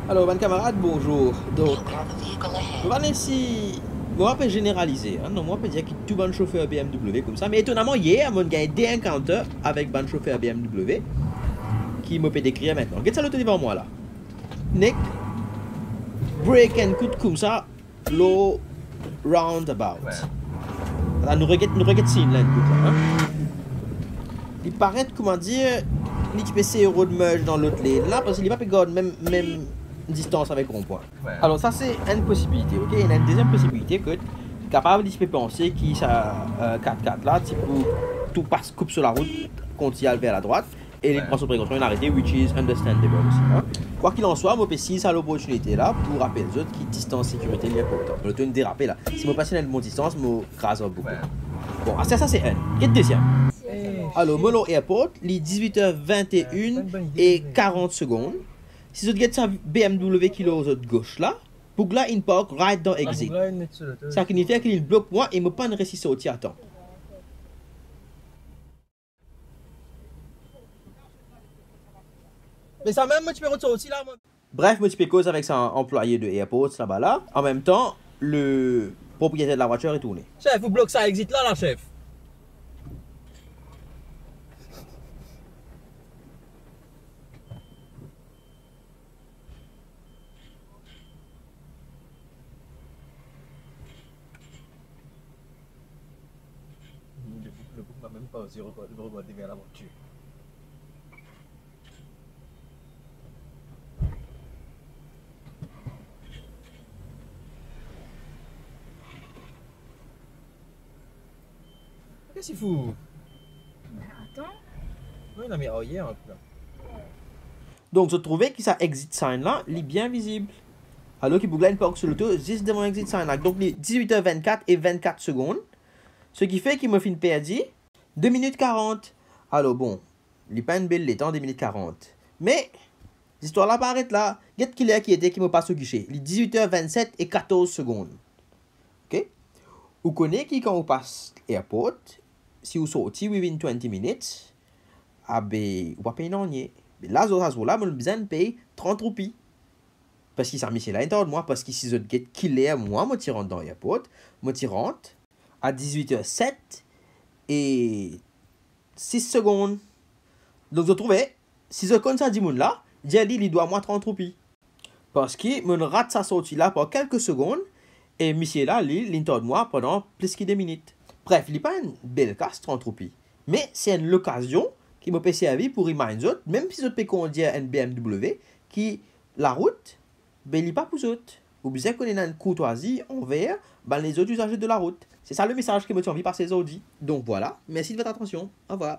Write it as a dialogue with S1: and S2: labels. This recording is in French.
S1: Alors, bon camarade, bonjour. Donc, on va ici. Moi, je peux généraliser. Hein? Non, moi, je peux dire que tout bon chauffeur BMW comme ça. Mais étonnamment, hier, mon gars a des encounters avec bon chauffeur BMW qui me peut décrire maintenant. Regarde ça l'autre devant moi là. Nick, break and cut comme ça, low roundabout. Là, nous regardons signe là, hein? Il paraît, comment dire, il peut essayer de merge dans l'autre lane là parce qu'il va pas garder même distance avec rond-point. Alors ça c'est une possibilité, ok? Il y a une deuxième possibilité que capable de penser qu'il ça 4x4 là, type où tout passe coupe sur la route quand il vers la droite et il prend son précaution, il a arrêté, which is understandable aussi. Hein? Quoi qu'il en soit, moi peux saisir l'opportunité là pour rappeler les autres qui distance sécurité il y a pas autant. Le tour de déraper là. Si moi passe dans mon distance, moi crase beaucoup. Bon, ça c'est un. Quel deuxième? Alors, Molo Airport, les 18h21 et 40 secondes. Si vous avez sa BMW qui est à gauche là, pour là, il park right dans exit. Ça signifie qu'il bloque moi et me pas ne réussi sortir à temps. Mais ça même, tu peux retourner aussi là, moi. Bref, moi, tu peux cause avec un employé de Airport là-bas là. En même temps, le propriétaire de la voiture est tourné. Chef, vous bloquez ça exit là, chef. Le bouc m'a même pas osé regarder vers la voiture. Qu'est-ce qu'il fout?
S2: Attends.
S1: Oui, non, mais oh, hier, un peu. Donc, je trouvais que ça exit sign là, il est bien visible. Alors qu'il boucle une park sur l'auto, juste devant exit sign là. Donc, les 18h24 et 24 secondes. Ce qui fait qu'il me fait une perdu 2 minutes 40. Alors, bon, il n'est pas une belle temps 2 minutes 40. Mais, l'histoire là paraît là. Get killer qui était qui me passe au guichet. Les 18h27 et 14 secondes. Ok? Vous connaissez qui quand vous passe airport, si vous sortez within 20 minutes, ah ben, vous ne payez pas payer. Mais là, vous avez besoin de payer 30 roupies. Parce qu'il s'est mis là, de moi, parce que si je get killer, moi, je rentre dans l'airport, je rentre à 18h07 et 6 secondes. Donc, je trouvais, si je compte ça 10 moun là, j'ai dit, il doit moi 30 roupies. Parce qu'il me rate sa sortie là pour quelques secondes, et monsieur là, il de moi pendant plus que 2 minutes. Bref, il n'est pas une belle casse 30 roupies. Mais c'est une occasion qui me peut servir pour reminder autres, même si je peux conduire une BMW, qui la route, ben, il n'est pas pour eux. Vous besoin qu'on ait une courtoisie envers ben, les autres usagers de la route. C'est ça le message que me tient envie par ces audits. Donc voilà, merci de votre attention. Au revoir.